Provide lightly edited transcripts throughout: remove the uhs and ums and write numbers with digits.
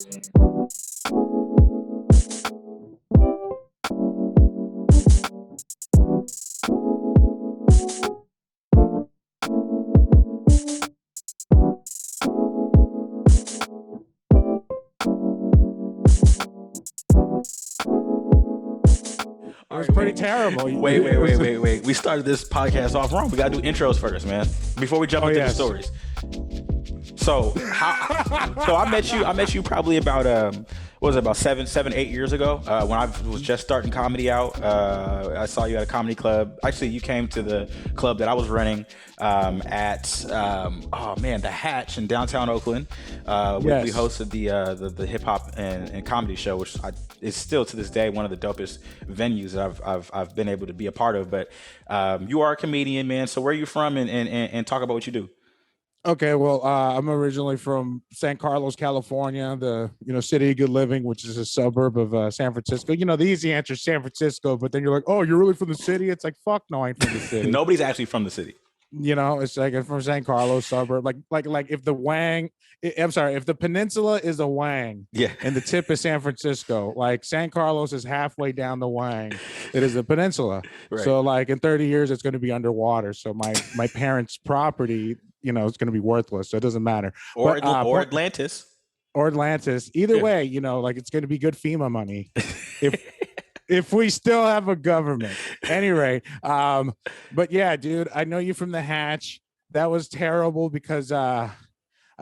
It was pretty terrible. Wait. We started this podcast off wrong. We got to do intros first, man, before we jump into the stories. So I met you probably about what was it, about 8 years ago, when I was just starting comedy out. I saw you at a comedy club. Actually, you came to the club that I was running at the Hatch in downtown Oakland. We hosted the hip hop and comedy show, which is still to this day one of the dopest venues that I've been able to be a part of. But you are a comedian, man. So where are you from, and talk about what you do? Okay, well, I'm originally from San Carlos, California, the city of good living, which is a suburb of San Francisco. The easy answer is San Francisco, but then you're like, oh, you're really from the city? It's like, fuck no, I ain't from the city. Nobody's actually from the city. It's like I'm from San Carlos suburb. Like if the peninsula is a wang, yeah, and the tip is San Francisco, like San Carlos is halfway down the wang. It is a peninsula. Right. So like in 30 years, it's going to be underwater. So my parents' property, it's going to be worthless. So it doesn't matter. Or Atlantis. Or Atlantis. Either way, it's going to be good FEMA money. If we still have a government. Anyway, but yeah, dude, I know you from the Hatch. That was terrible because I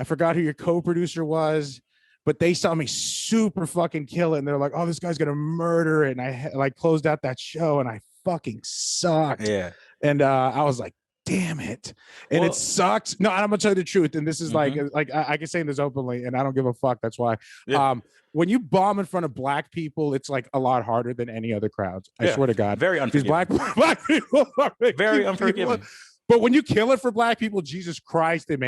forgot who your co-producer was, but they saw me super fucking kill it, and they're like, "Oh, this guy's gonna murder it." And I closed out that show, and I fucking sucked. Yeah, and I was like, damn it. And it sucks. No, I'm gonna tell you the truth. And this is like I can say this openly, and I don't give a fuck. That's why. Yeah. When you bomb in front of black people, it's like a lot harder than any other crowds. I swear to God. Very unforgiving. These black people are very unforgiving. But when you kill it for black people, Jesus Christ, they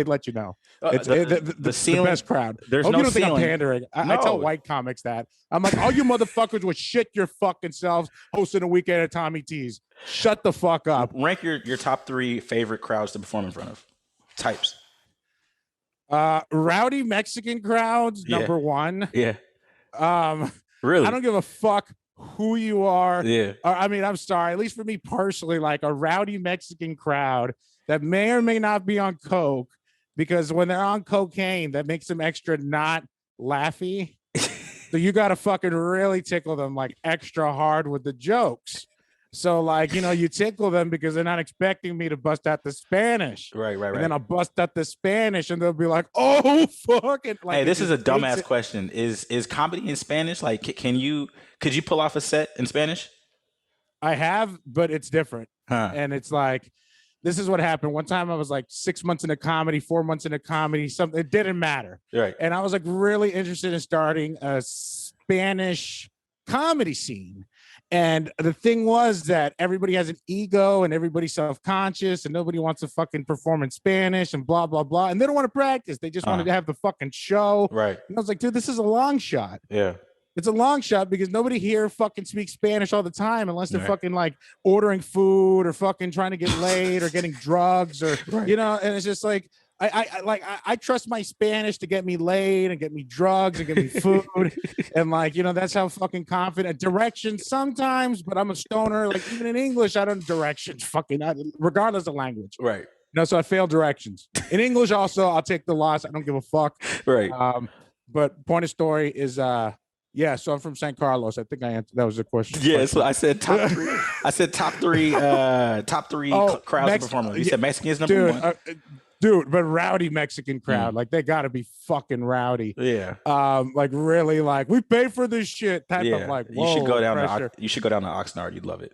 let you know. It's the best crowd. There's no you don't think ceiling. I'm pandering. I tell white comics that. I'm like, all you motherfuckers would shit your fucking selves hosting a weekend at Tommy T's. Shut the fuck up. Rank your top 3 favorite crowds to perform in front of. Types. Rowdy Mexican crowds, number 1. Yeah. Really? I don't give a fuck who you are. Yeah. I mean, I'm sorry. At least for me personally, like a rowdy Mexican crowd that may or may not be on coke, because when they're on cocaine, that makes them extra not laughy. So you got to fucking really tickle them like extra hard with the jokes. So like, you tickle them because they're not expecting me to bust out the Spanish. Right. And then I'll bust out the Spanish and they'll be like, oh, fuck it. Like, hey, this is a dumbass question. Is comedy in Spanish? Like, could you pull off a set in Spanish? I have, but it's different. And it's like, this is what happened. One time I was like 6 months into comedy, 4 months into comedy, something, it didn't matter. Right. And I was like really interested in starting a Spanish comedy scene. And the thing was that everybody has an ego and everybody's self-conscious and nobody wants to fucking perform in Spanish and blah, blah, blah. And they don't want to practice. They just wanted to have the fucking show. Right. And I was like, dude, this is a long shot. Yeah. It's a long shot because nobody here fucking speaks Spanish all the time unless they're fucking like ordering food or fucking trying to get laid or getting drugs or, and it's just like, I trust my Spanish to get me laid and get me drugs and get me food. And like, that's how fucking confident. Directions sometimes, but I'm a stoner. Like even in English, I don't directions regardless of language. Right. So I failed directions. In English also, I'll take the loss. I don't give a fuck. Right. But point of story is, so I'm from San Carlos. I think I answered. That was the question. Yeah, so I said top 3. I said top 3 crowds performers. You said Mexicans number 1. Dude, but rowdy Mexican crowd, like they gotta be fucking rowdy. Yeah. Like really, like we pay for this shit type of like. You should go down to Oxnard. You'd love it.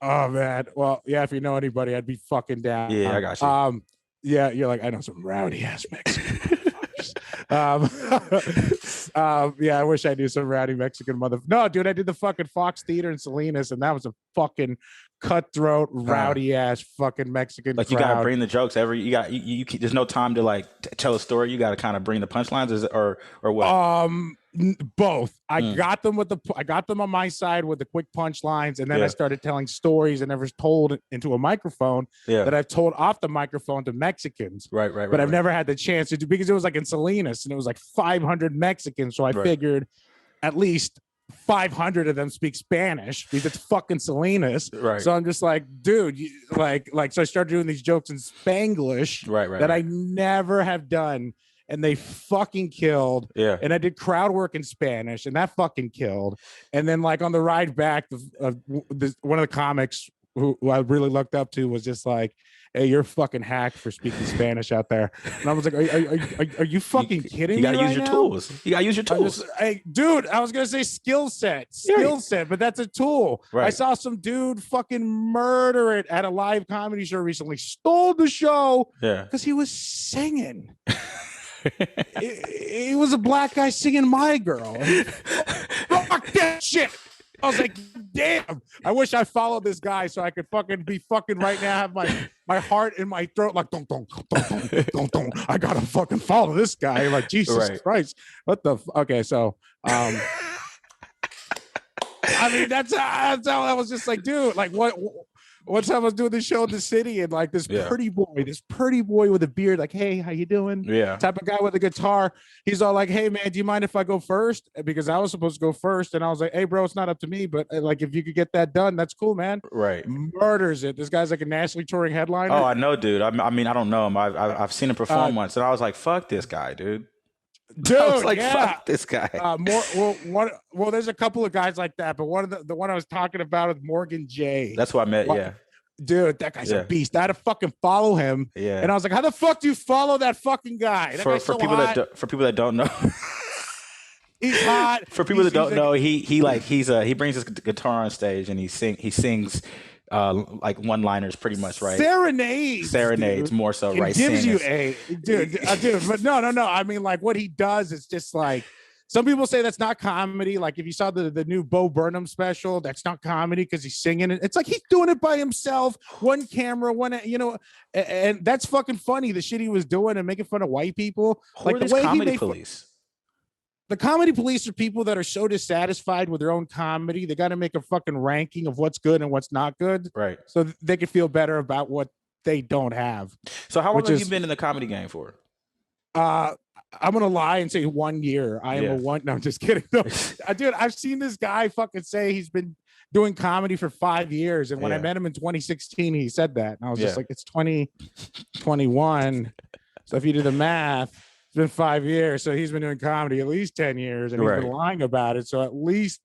Oh man, well yeah, if you know anybody, I'd be fucking down. Yeah, I got you. Yeah, you're like I know some rowdy ass Mexican. Yeah, I wish I knew some rowdy Mexican No, dude, I did the fucking Fox Theater in Salinas, and that was a fucking cutthroat, rowdy ass fucking Mexican. Like crowd. You gotta bring the jokes you there's no time to like tell a story. You gotta kind of bring the punchlines, or what? Both. I got them on my side with the quick punchlines, and then I started telling stories and never told into a microphone that I've told off the microphone to Mexicans. Right. But I've never had the chance to do, because it was like in Salinas and it was like 500 Mexicans. So I figured at least 500 of them speak Spanish because it's fucking Salinas. Right. So I'm just like, dude, so I started doing these jokes in Spanglish that I never have done. And they fucking killed. Yeah. And I did crowd work in Spanish, and that fucking killed. And then, like, on the ride back, one of the comics who I really looked up to was just like, "Hey, you're fucking hacked for speaking Spanish out there." And I was like, "Are you fucking kidding me?" You gotta use your tools. You gotta use your tools. Hey, dude, I was gonna say skill set, but that's a tool. Right. I saw some dude fucking murder it at a live comedy show recently. Stole the show because he was singing. He was a black guy singing "My Girl." Fuck that shit. I was like, damn, I wish I followed this guy so I could fucking be fucking right now, have my heart in my throat, like, don't. I gotta fucking follow this guy. Like, Jesus Christ. What the okay, so I mean, that's how I was just like, dude, like what one time I was doing this show in the city, and like this pretty boy with a beard, like, "Hey, how you doing?" Type of guy with a guitar. He's all like, "Hey man, do you mind if I go first?" Because I was supposed to go first, and I was like, "Hey bro, it's not up to me, but like if you could get that done, that's cool, man." Right. Murders it. This guy's like a nationally touring headliner. Oh, I know, dude. I mean, I don't know him. I've seen him perform once, and I was like, "Fuck this guy, dude." Dude, I was like, fuck this guy. There's a couple of guys like that, but the one I was talking about is Morgan J. That's what I meant. Dude, that guy's a beast. I had to fucking follow him. Yeah. And I was like, how the fuck do you follow that fucking guy? For people that don't know. He's hot. For people that don't know, he brings his guitar on stage and he sings like one-liners pretty much, right? Serenades, dude. More so, it right? Gives you a dude, but no. I mean, like what he does is just like, some people say that's not comedy. Like if you saw the new Bo Burnham special, that's not comedy because he's singing it. It's like he's doing it by himself, one camera, and that's fucking funny. The shit he was doing and making fun of white people. Who like the way comedy police. The comedy police are people that are so dissatisfied with their own comedy. They got to make a fucking ranking of what's good and what's not good. Right. So they can feel better about what they don't have. So how long have you been in the comedy game for? I'm going to lie and say 1 year. I am a one. No, I'm just kidding. No. Dude, I've seen this guy fucking say he's been doing comedy for 5 years. And when I met him in 2016, he said that. And I was just like, it's 2021. So if you do the math, it's been 5 years. So he's been doing comedy at least 10 years and he's been lying about it. So at least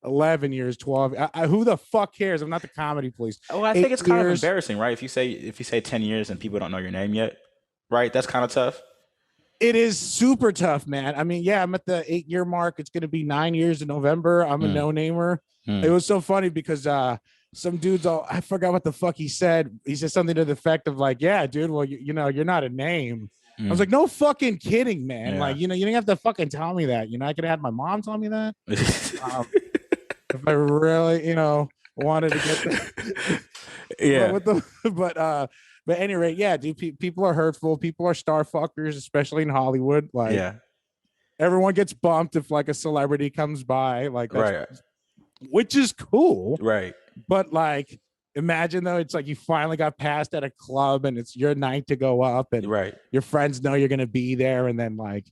11 years, 12. Who the fuck cares? I'm not the comedy police. Oh, I think it's kind of embarrassing, right? If you say 10 years and people don't know your name yet, right? That's kind of tough. It is super tough, man. I mean, I'm at the 8-year mark. It's going to be 9 years in November. I'm a no-namer. It was so funny because some dudes, I forgot what the fuck he said. He said something to the effect of like, yeah, dude, well, you're not a name. I was like, no fucking kidding, man. Yeah. Like, you didn't have to fucking tell me that. I could have had my mom tell me that. If I really, wanted to get that. Yeah. But at any rate, dude, people are hurtful. People are star fuckers, especially in Hollywood. Like, everyone gets bumped if like a celebrity comes by, like, which is cool. Right. But like, imagine though, it's like you finally got passed at a club and it's your night to go up and your friends know you're going to be there. And then like,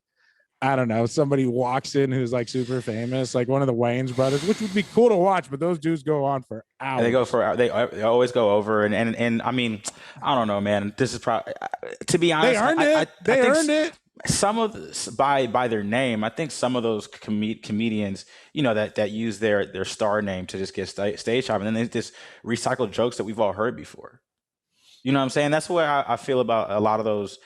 I don't know, somebody walks in who's like super famous, like one of the Wayans brothers, which would be cool to watch, but those dudes go on for hours. They always go over. And I mean, I don't know, man, this is probably, to be honest, they earned it. Some of by their name, I think some of those comedians, that use their star name to just get stage time, and then they just recycle jokes that we've all heard before. You know what I'm saying? That's what I feel about a lot of those,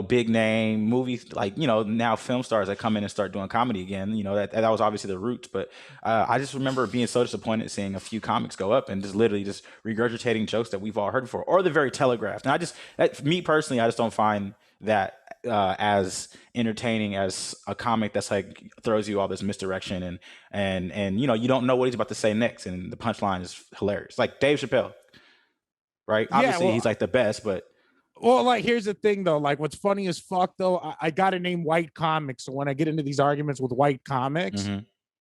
big name movies, like, now film stars that come in and start doing comedy again. That was obviously the roots, but I just remember being so disappointed seeing a few comics go up and just literally just regurgitating jokes that we've all heard before, or they're very telegraphed. And me personally, I just don't find that as entertaining as a comic that's like throws you all this misdirection and you don't know what he's about to say next, and the punchline is hilarious, like Dave Chappelle, right? Obviously he's like the best, but Well, like, here's the thing though. Like, what's funny as fuck though, I got to name white comics. So when I get into these arguments with white comics,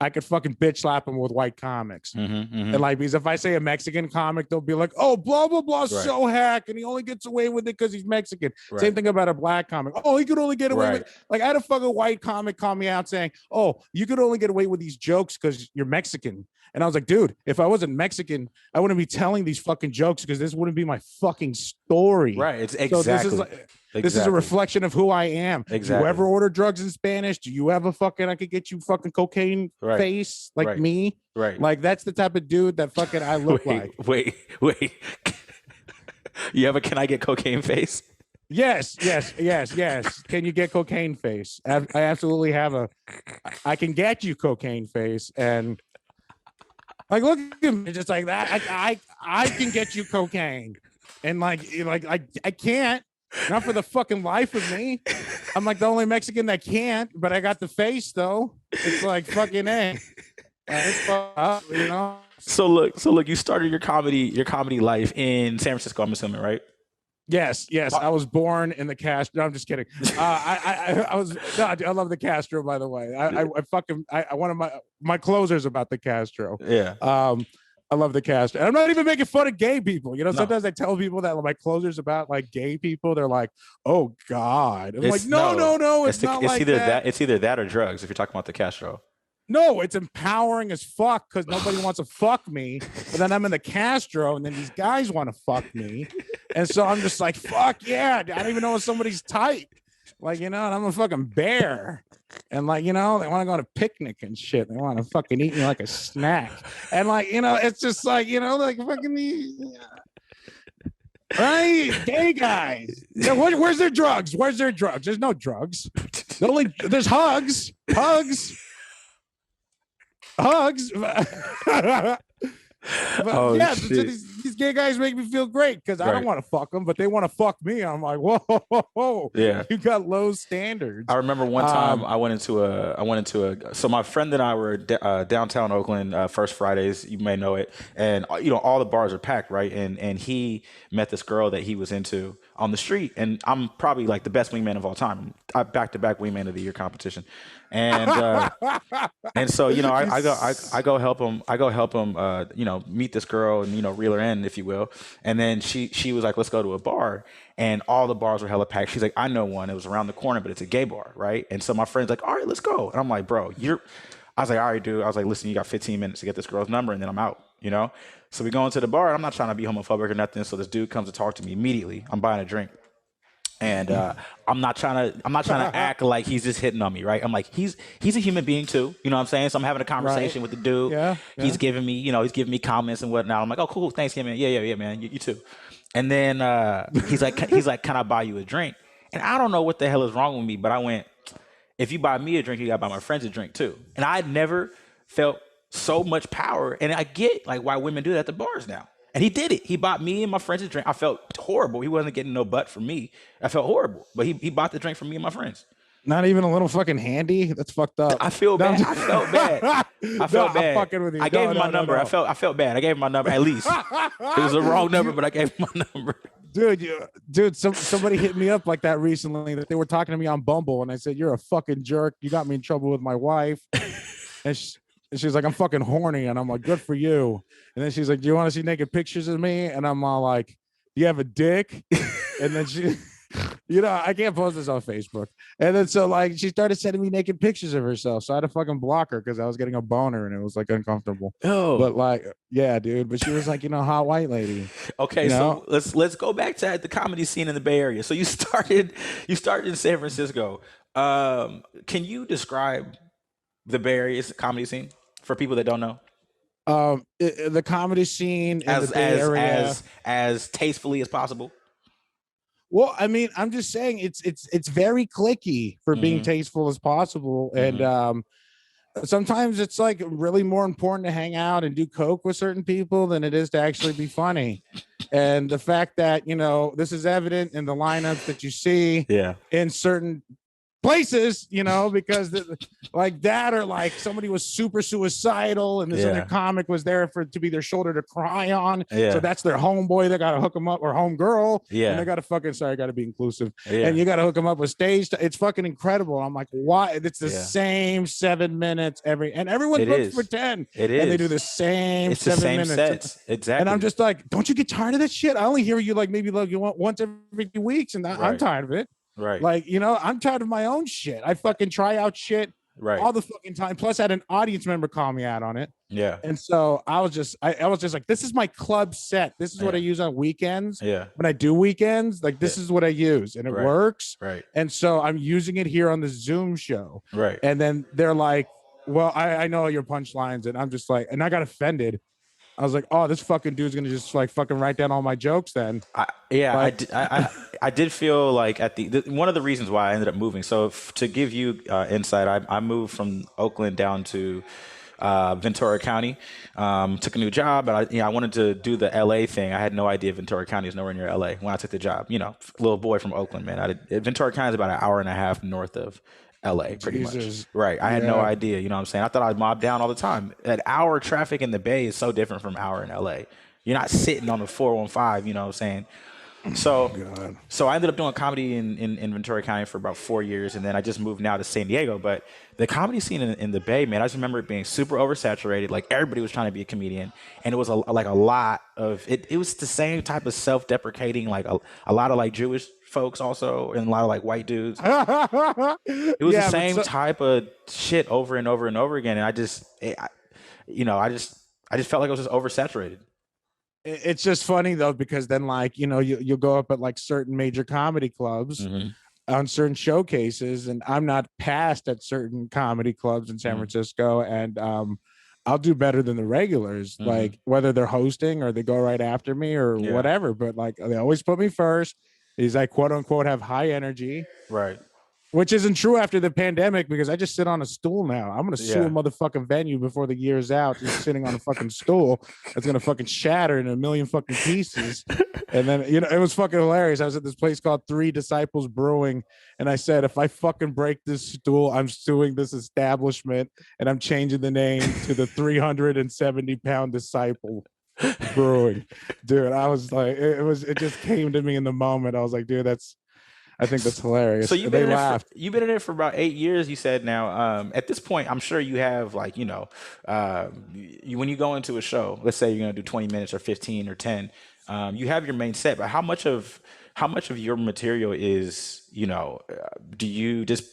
I could fucking bitch slap them with white comics. And like, because if I say a Mexican comic, they'll be like, oh, blah, blah, blah, so hack. And he only gets away with it because he's Mexican. Same thing about a black comic. Oh, he could only get away with it. Like, I had a fucking white comic call me out saying, oh, you could only get away with these jokes because you're Mexican. And I was like, dude, if I wasn't Mexican, I wouldn't be telling these fucking jokes because this wouldn't be my fucking story. Right. It's exactly. This is a reflection of who I am. Exactly. Do you ever order drugs in Spanish? Do you have a fucking, I could get you fucking cocaine face like me? Right. Like, that's the type of dude that fucking I look like. Wait. You have a can I get cocaine face? Yes. Can you get cocaine face? I absolutely have I can get you cocaine face. And like, look at me, just like that. I can get you cocaine. And like I can't. Not for the fucking life of me. I'm like the only Mexican that can't, but I got the face though. It's like fucking A. It's up, you know. So look, you started your comedy life in San Francisco, I'm assuming, right? Yes. I was born in the Castro. No, I'm just kidding. I was. No, I love the Castro. By the way, I one of my closers about the Castro. Yeah. I love the Castro. And I'm not even making fun of gay people. You know, sometimes I tell people that my closers about like gay people. They're like, "Oh God." I'm like, no. It's not like either that. It's either that or drugs. If you're talking about the Castro. No, it's empowering as fuck because nobody wants to fuck me. But then I'm in the Castro, and then these guys want to fuck me, and so I'm just like, fuck yeah. I don't even know if somebody's type. Like, you know, and I'm a fucking bear. And like, you know, they want to go on a picnic and shit. They want to fucking eat me like a snack. And like, you know, it's just like, you know, like fucking right? Gay guys. Yeah, where's their drugs? Where's their drugs? There's no drugs. There's hugs. But yeah, these gay guys make me feel great because I don't want to fuck them, but they want to fuck me. I'm like, whoa, yeah, you got low standards. I remember one time I went into a. So my friend and I were downtown Oakland, First Fridays, you may know it, and you know all the bars are packed, right? And he met this girl that he was into on the street, and I'm probably like the best wingman of all time. I back-to-back wingman of the year competition. And and so you know I go help him you know meet this girl and you know reel her in, if you will. And then she was like, let's go to a bar, and all the bars were hella packed. She's like, I know one, it was around the corner, but it's a gay bar, right? And so my friend's like, all right, let's go. And I'm like, bro, I was like, all right, dude. I was like, listen, you got 15 minutes to get this girl's number, and then I'm out, you know. So we go into the bar, and I'm not trying to be homophobic or nothing. So this dude comes to talk to me immediately. I'm buying a drink. And I'm not trying to act like he's just hitting on me, right? I'm like, he's a human being too, you know what I'm saying? So I'm having a conversation with the dude. Yeah. He's giving me comments and whatnot. I'm like, oh, cool, thanks, man. Yeah, man, you too. And then he's like, can I buy you a drink? And I don't know what the hell is wrong with me, but I went, if you buy me a drink, you gotta buy my friends a drink too. And I never felt so much power, and I get like why women do that at the bars now. And he did it. He bought me and my friends a drink. I felt horrible. He wasn't getting no butt from me. I felt horrible. But he bought the drink for me and my friends. Not even a little fucking handy? That's fucked up. I feel bad. I felt bad. I felt bad. I'm fucking with you. I gave him my number. No. I felt bad. I gave him my number at least. It was the wrong number, but I gave him my number. Dude, somebody hit me up like that recently, that they were talking to me on Bumble, and I said, you're a fucking jerk. You got me in trouble with my wife. And she's like, I'm fucking horny. And I'm like, good for you. And then she's like, do you want to see naked pictures of me? And I'm all like, do you have a dick? And then she, you know, I can't post this on Facebook. And then so like, she started sending me naked pictures of herself. So I had to fucking block her because I was getting a boner and it was like uncomfortable. Oh, but like, yeah, dude. But she was like, you know, hot white lady. Okay, so let's go back to the comedy scene in the Bay Area. So you started in San Francisco. Can you describe the Bay Area's comedy scene for people that don't know? The comedy scene in the Bay Area as tastefully as possible. Well, I mean, I'm just saying it's very cliquey for being tasteful as possible, and sometimes it's like really more important to hang out and do coke with certain people than it is to actually be funny. And the fact that, you know, this is evident in the lineups that you see in certain places, you know, because like that, or like somebody was super suicidal and this other comic was there to be their shoulder to cry on. So that's their homeboy. They got to hook them up, or homegirl. And they got to fucking, sorry, I got to be inclusive. And you got to hook them up with stage. It's fucking incredible. I'm like, why? It's the same 7 minutes and everyone books for 10. It is. And they do the same it's 7 the same minutes. Sets. Exactly. And I'm just like, don't you get tired of that shit? I only hear you like maybe like you want once every 2 weeks, and I'm tired of it. Right. Like, you know, I'm tired of my own shit. I fucking try out shit all the fucking time. Plus, I had an audience member call me out on it. Yeah. And so I was just like, this is my club set. This is what I use on weekends. Yeah. When I do weekends, like this is what I use, and it works. Right. And so I'm using it here on the Zoom show. Right. And then they're like, well, I know your punchlines, and I'm just like, and I got offended. I was like, oh, this fucking dude's gonna just like fucking write down all my jokes then. I did feel like at the one of the reasons why I ended up moving. So to give you insight, I moved from Oakland down to Ventura County, took a new job, but I wanted to do the LA thing. I had no idea Ventura County is nowhere near LA when I took the job. You know, little boy from Oakland, man. Ventura County is about an hour and a half north of LA, pretty much. Right. I had no idea. You know what I'm saying? I thought I'd mob down all the time. An hour traffic in the Bay is so different from hour in LA. You're not sitting on the 415, you know what I'm saying? So I ended up doing comedy in Ventura County for about 4 years, and then I just moved now to San Diego. But the comedy scene in the Bay, man, I just remember it being super oversaturated. Like everybody was trying to be a comedian, and it was a lot of it. It was the same type of self-deprecating, like a lot of like Jewish folks also, and a lot of like white dudes. It was the same type of shit over and over and over again, and I just felt like it was just oversaturated. It's just funny though, because then like, you know, you'll go up at like certain major comedy clubs on certain showcases, and I'm not passed at certain comedy clubs in San Francisco, and I'll do better than the regulars, like whether they're hosting or they go right after me or whatever, but like they always put me first. He's like, quote unquote, have high energy. Right. Which isn't true after the pandemic, because I just sit on a stool now. I'm going to sue a motherfucking venue before the year's out, just sitting on a fucking stool that's going to fucking shatter in a million fucking pieces. And then, you know, it was fucking hilarious. I was at this place called Three Disciples Brewing, and I said, if I fucking break this stool, I'm suing this establishment, and I'm changing the name to the 370-pound Disciple Brewing. Dude, I was like, it just came to me in the moment. I was like, dude, I think that's hilarious. So you've been in it for about 8 years, you said now. At this point, I'm sure you have like, you know, when you go into a show, let's say you're going to do 20 minutes or 15 or 10, you have your main set, but how much of your material is, you know, do you just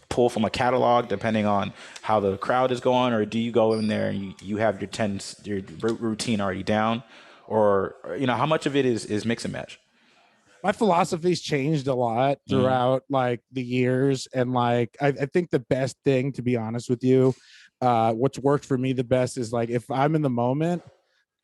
pull from a catalog depending on how the crowd is going, or do you go in there and you have your routine already down, or, you know, how much of it is mix and match? My philosophy's changed a lot throughout like the years. And like, I think the best thing, to be honest with you, what's worked for me the best is like, if I'm in the moment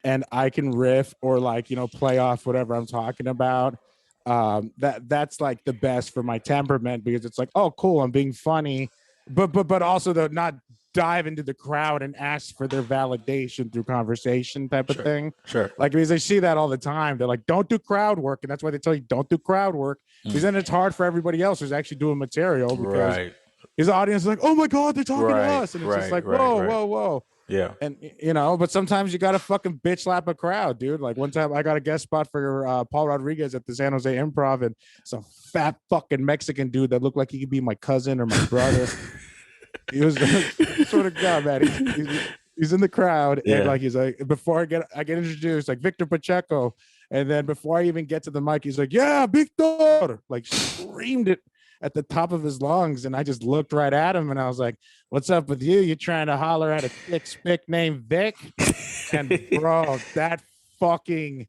and I can riff or like, you know, play off whatever I'm talking about, that's like the best for my temperament, because it's like, oh, cool, I'm being funny, but also though not dive into the crowd and ask for their validation through conversation type of thing. Sure. Like, because I see that all the time. They're like, don't do crowd work. And that's why they tell you don't do crowd work. Because then it's hard for everybody else who's actually doing material, because his audience is like, oh my God, they're talking to us. And it's just like, whoa. Yeah. And, you know, but sometimes you got to fucking bitch slap a crowd, dude. Like one time I got a guest spot for Paul Rodriguez at the San Jose Improv, and some fat fucking Mexican dude that looked like he could be my cousin or my brother. He was sort of guy, man. He's in the crowd, and like he's like, before I get introduced, like Victor Pacheco, and then before I even get to the mic, he's like, yeah, Victor, like screamed it at the top of his lungs, and I just looked right at him, and I was like, what's up with you? You trying to holler at a thick spick named Vic? And bro, that fucking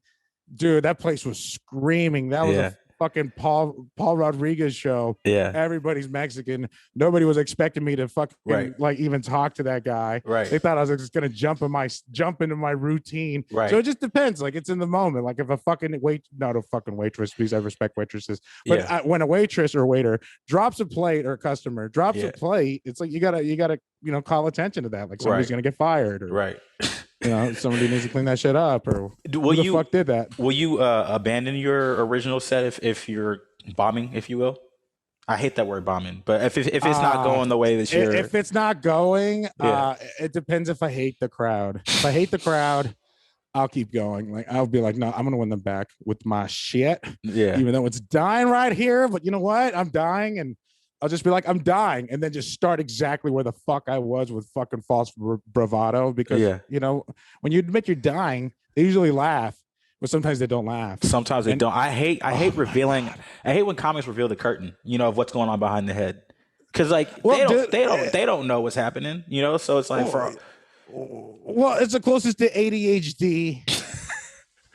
dude, that place was screaming. That was a fucking Paul Rodriguez show. Yeah, everybody's Mexican. Nobody was expecting me to fucking like even talk to that guy. Right, they thought I was just gonna jump into my routine. Right, so it just depends. Like, it's in the moment. Like if a fucking not a fucking waitress, please, I respect waitresses, but when a waitress or waiter drops a plate, or a customer drops a plate, it's like you gotta you know, call attention to that. Like somebody's gonna get fired, or you know, somebody needs to clean that shit up, or who the fuck did that? Will you abandon your original set if you're bombing, if you will? I hate that word bombing, but if it's not going the way that you're, if it's not going, yeah, it depends if I hate the crowd. If I hate the crowd, I'll keep going. Like I'll be like, no, I'm gonna win them back with my shit, yeah, even though it's dying right here. But you know what? I'm dying, and I'll just be like, I'm dying, and then just start exactly where the fuck I was with fucking false bravado. Because yeah. you know, when you admit you're dying, they usually laugh, but sometimes they don't laugh. Sometimes they And don't. I hate oh my revealing. god. I hate when comics reveal the curtain, of what's going on behind the head. Cause like Well, dude, they don't know what's happening, So it's like for well, it's the closest to ADHD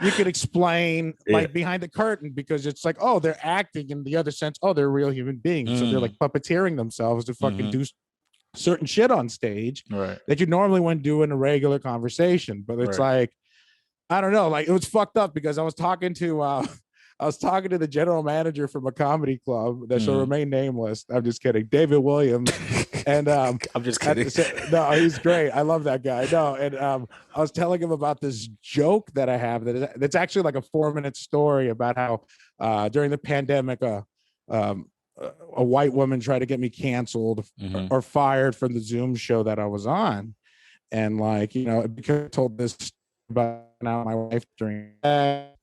you could explain, yeah. like behind the curtain, because it's like, oh, they're acting in the other sense. Oh, they're real human beings. So they're like puppeteering themselves to fucking do certain shit on stage Right. that you normally wouldn't do in a regular conversation. But it's Right. like, I don't know, like it was fucked up because I was talking to the general manager from a comedy club that shall remain nameless. I'm just kidding, David Williams. And I'm just kidding. no, he's great. I love that guy. No, and I was telling him about this joke that I have that's actually like a 4-minute story about how during the pandemic, a white woman tried to get me canceled or fired from the Zoom show that I was on, and like because I told this about now my wife during that.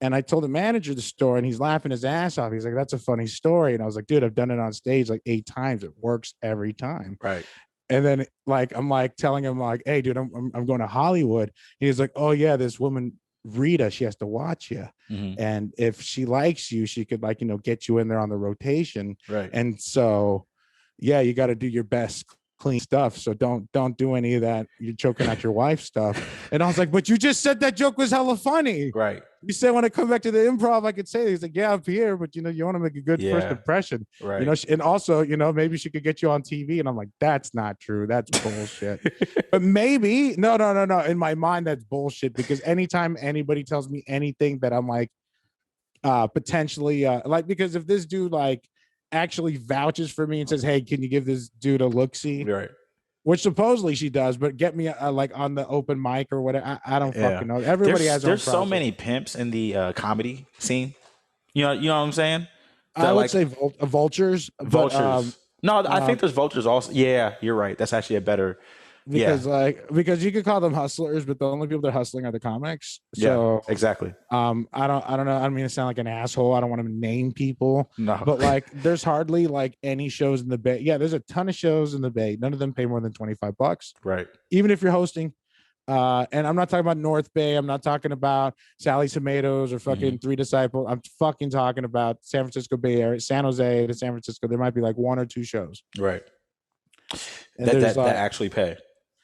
And I told the manager the story, and he's laughing his ass off. He's like, "That's a funny story." And I was like, "Dude, I've done it on stage like 8 times. It works every time." Right. And then like I'm like telling him like, "Hey, dude, I'm going to Hollywood." He's like, "Oh yeah, this woman Rita, she has to watch you, and if she likes you, she could like get you in there on the rotation." Right. And so, yeah, you got to do your best clean stuff. So don't do any of that. You're choking out your wife stuff. And I was like, "But you just said that joke was hella funny." Right. You said when I come back to the improv, I could say it. He's like, "Yeah, I'm here, but you want to make a good first impression." Right. And also, maybe she could get you on TV. And I'm like, "That's not true. That's bullshit." But maybe no. In my mind, that's bullshit, because anytime anybody tells me anything that I'm like, potentially, like, because if this dude like actually vouches for me and says, "Hey, can you give this dude a look-see?" Right. Which supposedly she does, but get me like on the open mic or whatever. I don't fucking know. Everybody has there's so many pimps in the comedy scene. You know what I'm saying? I would say vultures. Vultures. But, no, I think there's vultures also. Yeah, you're right. That's actually a better. because you could call them hustlers, but the only people that are hustling are the comics. So exactly. I don't know. I don't mean to sound like an asshole. I don't want to name people. No. But like there's hardly like any shows in the Bay. Yeah, there's a ton of shows in the Bay. None of them pay more than $25. Right. Even if you're hosting. And I'm not talking about North Bay. I'm not talking about Sally's Tomatoes or fucking Three Disciples. I'm fucking talking about San Francisco Bay Area, San Jose to San Francisco. There might be like 1 or 2 shows. Right. And that actually pay.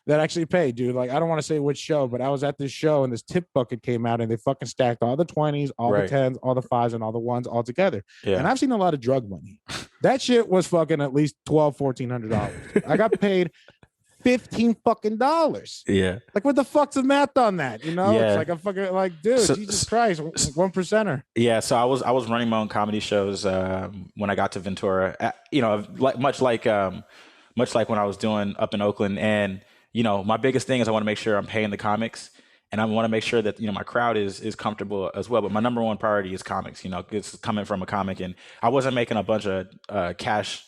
That actually pay, dude. Like, I don't want to say which show, but I was at this show and this tip bucket came out and they fucking stacked all the 20s, all the 10s, all the 5s, and all the 1s all together. Yeah. And I've seen a lot of drug money. That shit was fucking at least $1,200-$1,400. I got paid $15 fucking dollars. Yeah. Like, what the fuck's the math on that? Yeah. It's like a fucking like, dude, Jesus Christ, 1%er. Yeah. So I was running my own comedy shows when I got to Ventura. Much like when I was doing up in Oakland. And my biggest thing is I want to make sure I'm paying the comics, and I want to make sure that my crowd is comfortable as well. But my number one priority is comics. It's coming from a comic, and I wasn't making a bunch of cash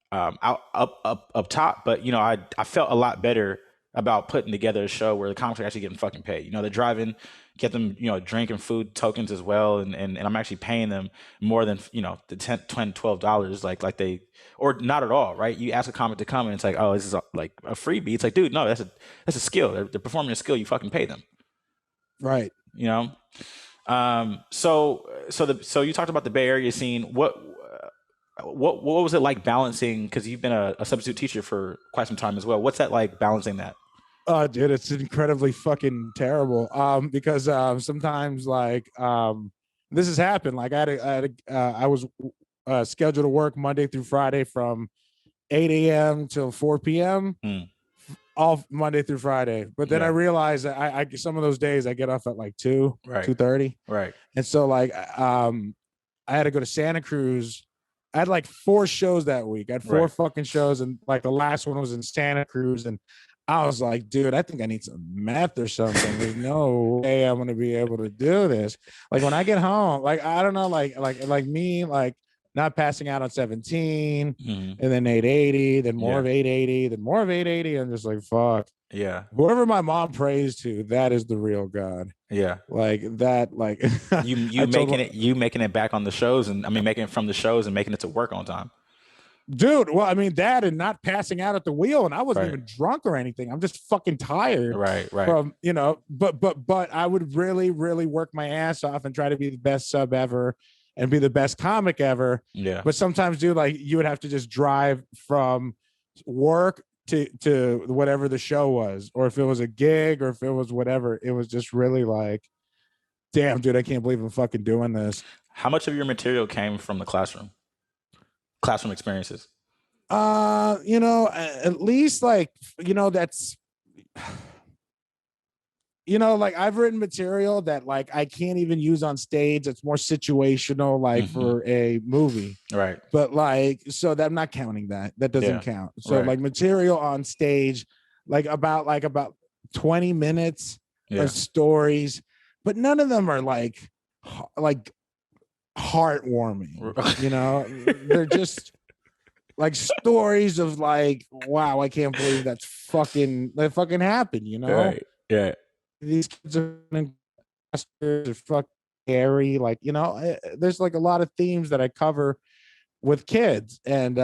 up top, but I felt a lot better about putting together a show where the comics are actually getting fucking paid. They're driving, get them drink and food tokens as well, and I'm actually paying them more than the $10, $20, $12 like they, or not at all, right? You ask a comic to come and it's like, oh, this is like a freebie. It's like, dude, no, that's a skill. They're performing a skill. You fucking pay them, right? So you talked about the Bay Area scene. What was it like balancing? Because you've been a substitute teacher for quite some time as well. What's that like balancing that? Oh, dude, it's incredibly fucking terrible. Because sometimes like this has happened. Like I was scheduled to work Monday through Friday from 8 a.m. till 4 p.m. All Monday through Friday. But then I realized that I some of those days I get off at like 2:30. Right. And so like I had to go to Santa Cruz. I had like 4 shows that week. I had 4 fucking shows, and like the last one was in Santa Cruz, and I was like, dude, I think I need some meth or something. There's no way I'm gonna be able to do this. Like when I get home, like I don't know, like me, like not passing out on 17, and then 880, then more of 880, then more of 880. I'm just like, fuck. Yeah. Whoever my mom prays to, that is the real God. Yeah. Like that, like you making it back on the shows, and I mean making it from the shows and making it to work on time. Dude, well, I mean, that and not passing out at the wheel, and I wasn't even drunk or anything. I'm just fucking tired. Right. From, you know, but I would really, really work my ass off and try to be the best sub ever and be the best comic ever. Yeah. But sometimes, dude, like you would have to just drive from work to whatever the show was, or if it was a gig, or if it was whatever. It was just really like, damn, dude, I can't believe I'm fucking doing this. How much of your material came from the classroom experiences? You know, at least like, you know, that's, you know, like I've written material that like I can't even use on stage. It's more situational, like for a movie. Right. But like, so that I'm not counting that. That doesn't count. So like material on stage, like about 20 minutes of stories, but none of them are like heartwarming, you know. They're just like stories of like, wow, I can't believe that fucking happened, you know. Right. Yeah. These kids are fucking scary, like, you know. There's like a lot of themes that I cover with kids, and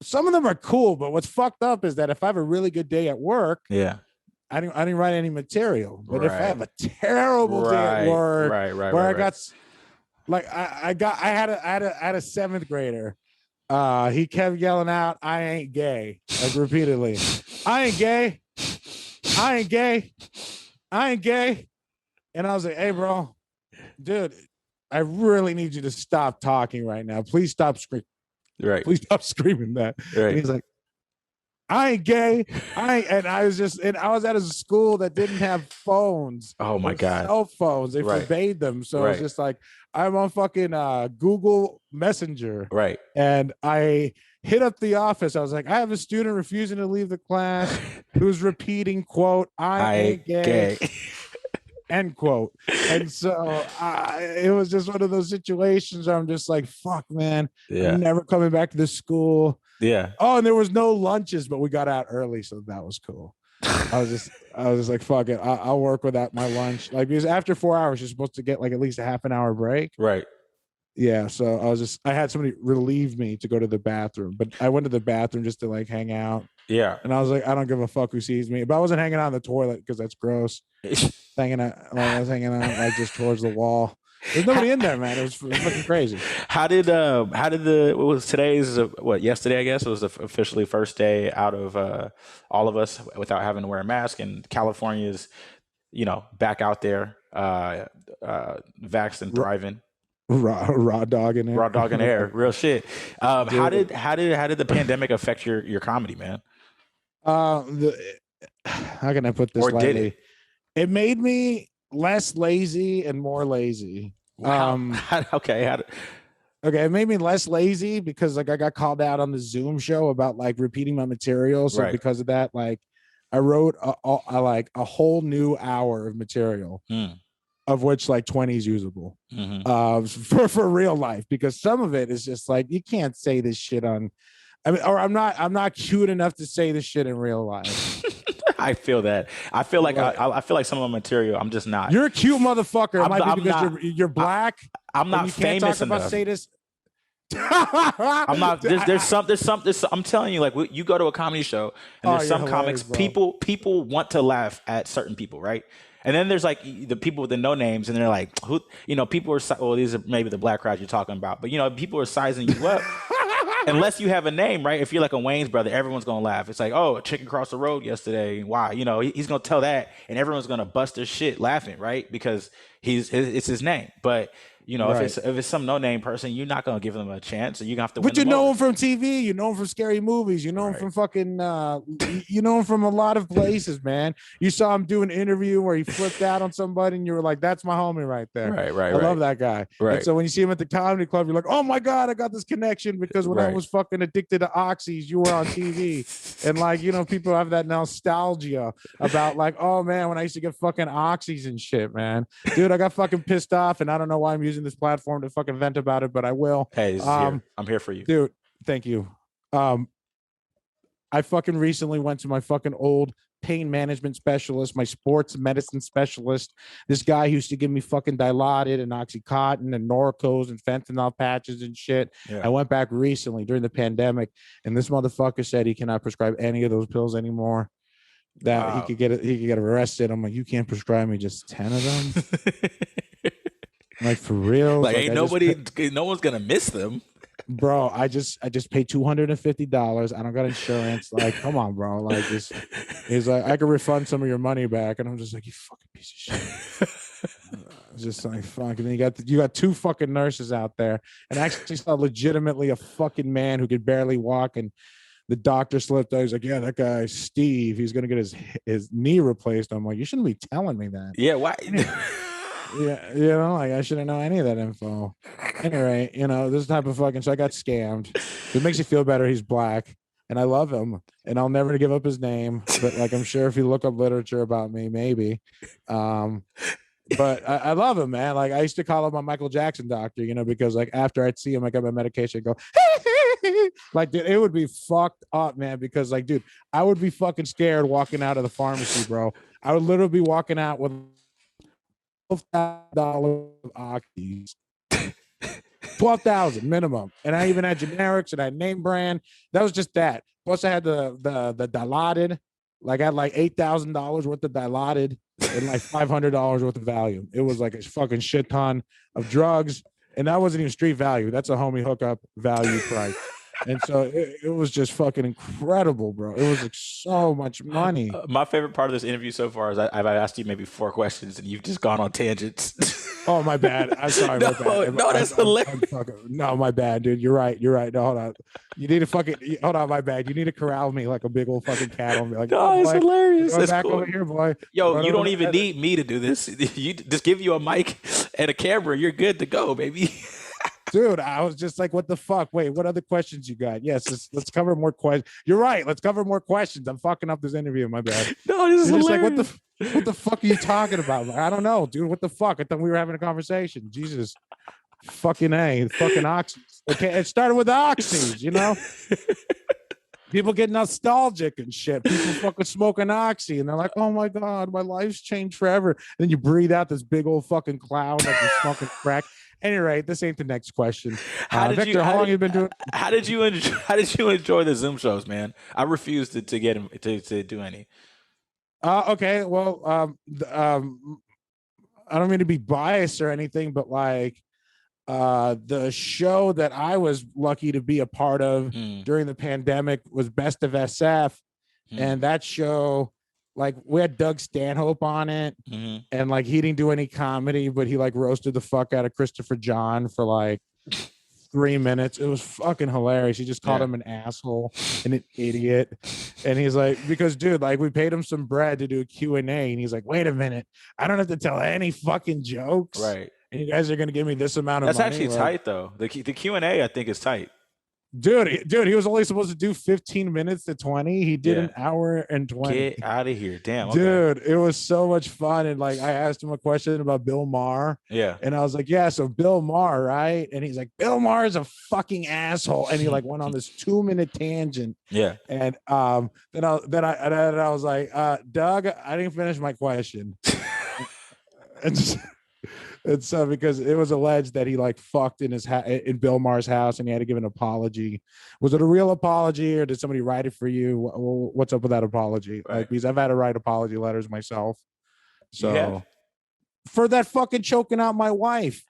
some of them are cool, but what's fucked up is that if I have a really good day at work, I didn't write any material. But if I have a terrible day at work, I got like I had a seventh grader. He kept yelling out, "I ain't gay," like repeatedly. I ain't gay. I ain't gay. I ain't gay. And I was like, hey, bro, dude, I really need you to stop talking right now. Please stop screaming. Right. Please stop screaming that. Right. And he's like, I ain't gay. And I was at a school that didn't have phones. Oh my God. Cell phones. They forbade them. So it's just like, I'm on fucking Google Messenger. Right. And I hit up the office. I was like, I have a student refusing to leave the class who's repeating, quote, I ain't gay. End quote. And so it was just one of those situations where I'm just like, fuck, man. I'm never coming back to this school. Yeah. Oh, and there was no lunches, but we got out early, so that was cool. I was just like, fuck it. I'll work without my lunch. Like, because after 4 hours, you're supposed to get like at least a half an hour break. Right. Yeah. So I had somebody relieve me to go to the bathroom, but I went to the bathroom just to like hang out. Yeah. And I was like, I don't give a fuck who sees me. But I wasn't hanging out on the toilet because that's gross. I was hanging out like just towards the wall. There's nobody in there, man. It was fucking crazy. How did what was today's yesterday, I guess, was officially first day out of all of us without having to wear a mask, and California's, you know, back out there, vaxxed and thriving. Raw dog in air. Real shit. How did the pandemic affect your comedy, man? How can I put this lightly? Did it? It made me less lazy and more lazy. Okay, it made me less lazy because like I got called out on the Zoom show about like repeating my material. So because of that, like I wrote a whole new hour of material. Of which like 20 is usable for real life, because some of it is just like, you can't say this shit on, I mean, or I'm not cute enough to say this shit in real life. I feel that. I feel like I feel like some of my material, I'm just not. You're a cute motherfucker. It might be because you're black. I'm not famous enough. Say this. I'm not. There's some. I'm telling you, like you go to a comedy show and there's some comics. Bro. People want to laugh at certain people, right? And then there's like the people with the no names, and they're like, who, you know, people are, well, these are maybe the black crowd you're talking about, but you know, people are sizing you up. Unless you have a name, right? If you're like a Wayne's brother, everyone's gonna laugh. It's like, oh, a chicken crossed the road yesterday. Why? You know, he's gonna tell that, and everyone's gonna bust their shit laughing, right? Because it's his name. But you know, if it's some no name person, you're not gonna give them a chance, so you're gonna have to. But you know him from TV, you know him from scary movies, you know him from fucking, you know him from a lot of places, man. You saw him do an interview where he flipped out on somebody, and you were like, "That's my homie right there." I love that guy. Right. And so when you see him at the comedy club, you're like, "Oh my god, I got this connection because when I was fucking addicted to oxys, you were on TV." And like, you know, people have that nostalgia about like, "Oh man, when I used to get fucking oxys and shit, man, dude, I got fucking pissed off, and I don't know why I'm using using this platform to fucking vent about it, but I will. Hey, I'm here for you, dude. Thank you. I fucking recently went to my fucking old pain management specialist, my sports medicine specialist. This guy used to give me fucking Dilaudid and Oxycontin and Norcos and fentanyl patches and shit. Yeah. I went back recently during the pandemic, and this motherfucker said he cannot prescribe any of those pills anymore. That he could get arrested. I'm like, you can't prescribe me just 10 of them. I'm like, for real? Like ain't no one's gonna miss them. Bro, I just paid $250. I don't got insurance. Like, come on, bro. Like, he's like, I could refund some of your money back, and I'm just like, you fucking piece of shit. Just like, fuck. And then you got two fucking nurses out there, and I actually saw legitimately a fucking man who could barely walk, and the doctor slipped out. He's like, yeah, that guy Steve, he's gonna get his knee replaced. I'm like, you shouldn't be telling me that. Yeah, why? Yeah, like I shouldn't know any of that info. Anyway, this type of fucking. So I got scammed. It makes you feel better. He's black, and I love him, and I'll never give up his name. But like, I'm sure if you look up literature about me, maybe. But I love him, man. Like I used to call him my Michael Jackson doctor, because like after I'd see him, I got my medication, I'd go, like, dude, it would be fucked up, man. Because like, dude, I would be fucking scared walking out of the pharmacy, bro. I would literally be walking out with $12,000 oxys, 12,000 minimum, and I even had generics and I had name brand. That was just that. Plus, I had the Dilaudid. Like I had like $8,000 worth of Dilaudid and like $500 worth of value. It was like a fucking shit ton of drugs, and that wasn't even street value. That's a homie hookup value price. And so it was just fucking incredible, bro. It was like so much money. My favorite part of this interview so far is I've asked you maybe 4 questions and you've just gone on tangents. Oh, my bad. I'm sorry. No, my bad. No, that's hilarious. No, my bad, dude. You're right. No, hold on. You need to hold on. My bad. You need to corral me like a big old fucking cat on me. Like, no, it's hilarious. Go back over here, boy. Yo, you don't even need me to do this. You just give you a mic and a camera. You're good to go, baby. Dude, I was just like, what the fuck? Wait, what other questions you got? Yes, let's cover more questions. You're right. Let's cover more questions. I'm fucking up this interview. My bad. No, this is hilarious. Like, what the fuck are you talking about? I don't know, dude. What the fuck? I thought we were having a conversation. Jesus. Fucking A. Fucking oxys. Okay, it started with the oxys, People get nostalgic and shit. People fucking smoking oxy, and they're like, "Oh my god, my life's changed forever." And then you breathe out this big old fucking cloud like you're smoking crack. Anyway, this ain't the next question. Victor, how long you been doing? How did you enjoy the Zoom shows, man? I refuse to get him to do any. Okay, well, I don't mean to be biased or anything, but like, the show that I was lucky to be a part of during the pandemic was Best of SF, and that show, like, we had Doug Stanhope on it, and like he didn't do any comedy, but he like roasted the fuck out of Christopher John for like 3 minutes. It was fucking hilarious. He just called him an asshole and an idiot, and he's like, because dude, like we paid him some bread to do a Q&A, and he's like, wait a minute, I don't have to tell any fucking jokes, right? And you guys are going to give me this amount of money? That's actually tight, though. The Q&A, I think, is tight. Dude, he was only supposed to do 15 minutes to 20. He did an hour and 20. Get out of here. Damn. Okay. Dude, it was so much fun. And like, I asked him a question about Bill Maher. Yeah. And I was like, yeah, so Bill Maher, right? And he's like, Bill Maher is a fucking asshole. And he like went on this 2-minute tangent. Yeah. And then I was like, Doug, I didn't finish my question. And so because it was alleged that he like fucked in in Bill Maher's house, and he had to give an apology. Was it a real apology, or did somebody write it for you? What's up with that apology? Right. Like, because I've had to write apology letters myself. So for that fucking choking out my wife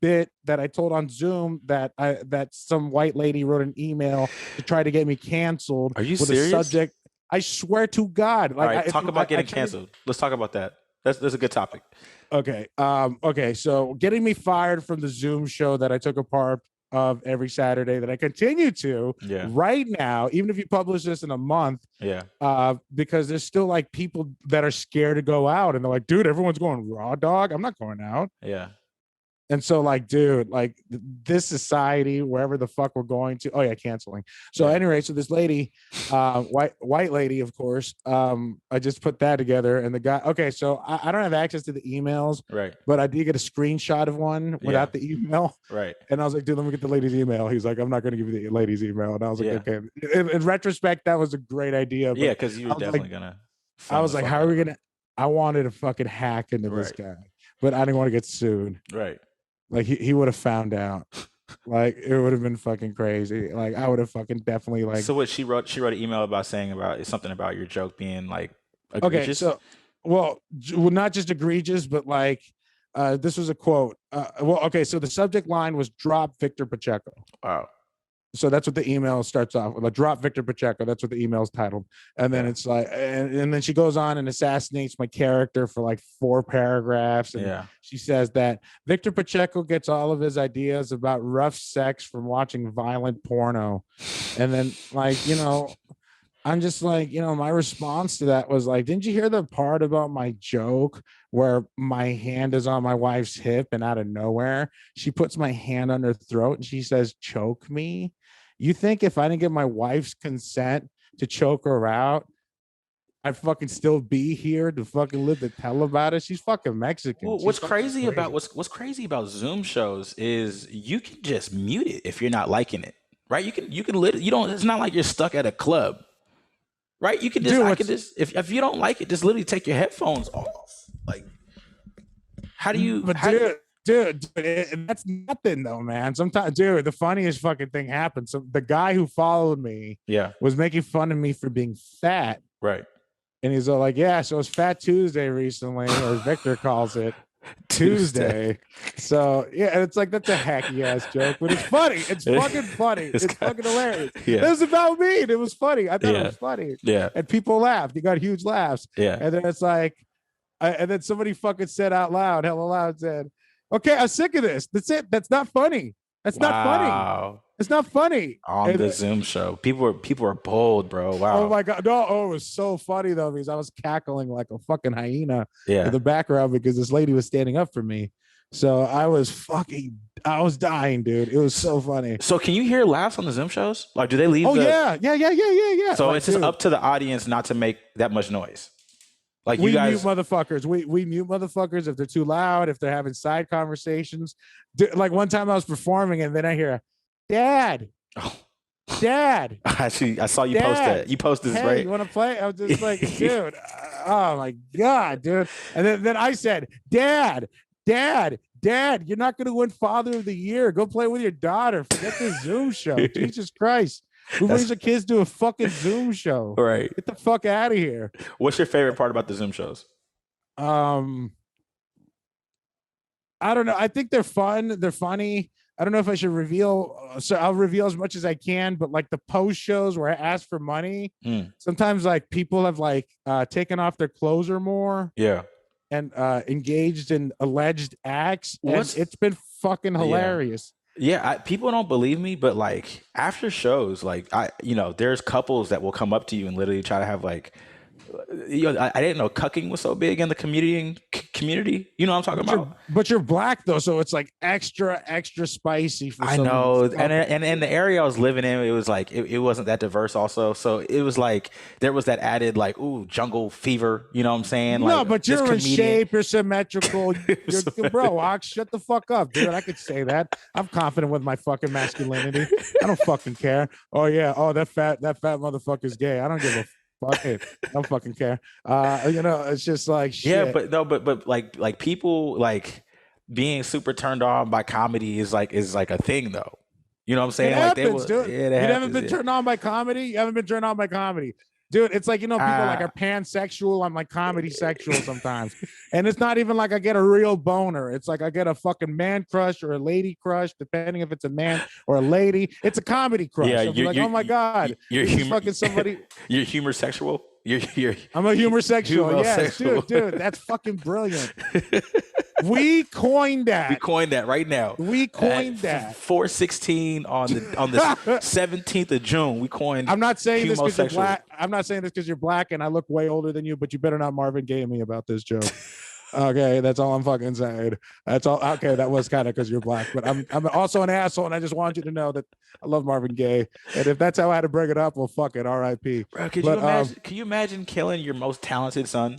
bit that I told on Zoom, that some white lady wrote an email to try to get me canceled. Are you with serious? A subject. I swear to God. Like, all right, talk about getting canceled. Let's talk about that. That's a good topic. Okay. Okay. So getting me fired from the Zoom show that I took a part of every Saturday, that I continue to right now, even if you publish this in a month. Yeah. Because there's still like people that are scared to go out, and they're like, dude, everyone's going raw dog. I'm not going out. Yeah. And so, like, dude, like this society, wherever the fuck we're going to, oh yeah, canceling. So anyway, so this lady, white lady, of course, I just put that together, and the guy, okay, so I don't have access to the emails, Right. but I did get a screenshot of one without the email. Right. And I was like, dude, let me get the lady's email. He's like, I'm not going to give you the lady's email. And I was like, Yeah. okay. In retrospect, that was a great idea. Yeah, because you were definitely gonna. I was like, how are we gonna? I wanted to fucking hack into this guy, but I didn't want to get sued. Right. Like he would have found out. Like it would have been fucking crazy. Like I would have fucking definitely like. So what she wrote an email about saying about something about your joke being like egregious? Okay, so well, not just egregious, but like this was a quote. Well, okay, so the subject line was "Drop Victor Pacheco." Wow. So that's what the email starts off with. Like, drop Victor Pacheco. That's what the email is titled. And then it's like, and then she goes on and assassinates my character for like 4 paragraphs. And she says that Victor Pacheco gets all of his ideas about rough sex from watching violent porno. And then, like, you know, I'm just like, you know, my response to that was like, didn't you hear the part about my joke where my hand is on my wife's hip and out of nowhere she puts my hand on her throat and she says, choke me? You think if I didn't get my wife's consent to choke her out, I'd fucking still be here to fucking live to tell about it? She's fucking Mexican. Well, what's crazy about Zoom shows is you can just mute it if you're not liking it, right? You can literally, you don't, it's not like you're stuck at a club. Right, you can just, if you don't like it, just literally take your headphones off. Like, how do you? Dude, that's nothing though, man. Sometimes, dude, the funniest fucking thing happened. So the guy who followed me, was making fun of me for being fat, right? And he's all like, "Yeah, so it's Fat Tuesday recently, or as Victor calls it, Tuesday." So yeah, it's like that's a hacky ass joke, but it's funny. It's fucking funny. It's fucking hilarious. It was about me, and it was funny. I thought it was funny. Yeah, and people laughed. You got huge laughs. Yeah, and then it's like, and then somebody fucking said out loud, hella loud, said, "Okay, I'm sick of this. That's it. That's not funny. That's not funny. It's not funny." On the Zoom show, people are bold, bro. Wow. Oh my god, no! Oh, it was so funny though because I was cackling like a fucking hyena in the background because this lady was standing up for me. So I was dying, dude. It was so funny. So can you hear laughs on the Zoom shows? Like, do they leave? Oh yeah. So like, it's just up to the audience not to make that much noise. Like we mute motherfuckers. We mute motherfuckers if they're too loud, if they're having side conversations. Like one time I was performing and then I hear, Dad. Dad. Actually, I saw you post that. You posted this, right? You want to play? I was just like, dude, oh my God, dude. And then I said, Dad, you're not going to win Father of the Year. Go play with your daughter. Forget the Zoom show. Jesus Christ. Who brings their kids to a fucking Zoom show? Right. Get the fuck out of here. What's your favorite part about the Zoom shows? I don't know. I think they're fun. They're funny. I don't know if I should reveal. So I'll reveal as much as I can. But like the post shows where I ask for money, sometimes like people have like taken off their clothes or more. Yeah. And engaged in alleged acts. And it's been fucking hilarious. Yeah, people don't believe me, but like after shows, like there's couples that will come up to you and literally try to have like, I didn't know cucking was so big in the community. You know what I'm talking about? But you're black though, so it's like extra spicy. I know, and in the area I was living in, it was like it wasn't that diverse also. So it was like there was that added like jungle fever. You know what I'm saying? No, like, but you're in shape. You're symmetrical. Bro, Ox, shut the fuck up, dude. I could say that. I'm confident with my fucking masculinity. I don't fucking care. Oh yeah. Oh that fat motherfucker's gay. I don't give a fuck it. I don't fucking care. It's just like shit. Yeah, but like people like being super turned on by comedy is like a thing though. You know what I'm saying? It happens, dude. You haven't been turned on by comedy? You haven't been turned on by comedy. Dude, it's like, people like are pansexual. I'm like comedy sexual sometimes. And it's not even like I get a real boner. It's like I get a fucking man crush or a lady crush, depending if it's a man or a lady. It's a comedy crush. Yeah, I'm like, oh my God. You're fucking somebody. You're humor sexual? I'm a humor sexual. Yes, dude, that's fucking brilliant. We coined that. We coined that right now. We coined that. 4/16 on the 17th of June. We coined. I'm not saying this because you're black. I'm not saying this because you're black and I look way older than you, but you better not Marvin Gaye me about this joke. Okay, that's all I'm fucking saying. That's all. Okay, that was kind of because you're black, but I'm also an asshole, and I just want you to know that I love Marvin Gaye, and if that's how I had to bring it up, well, fuck it, R.I.P. Bro, could you But imagine? Can you imagine killing your most talented son?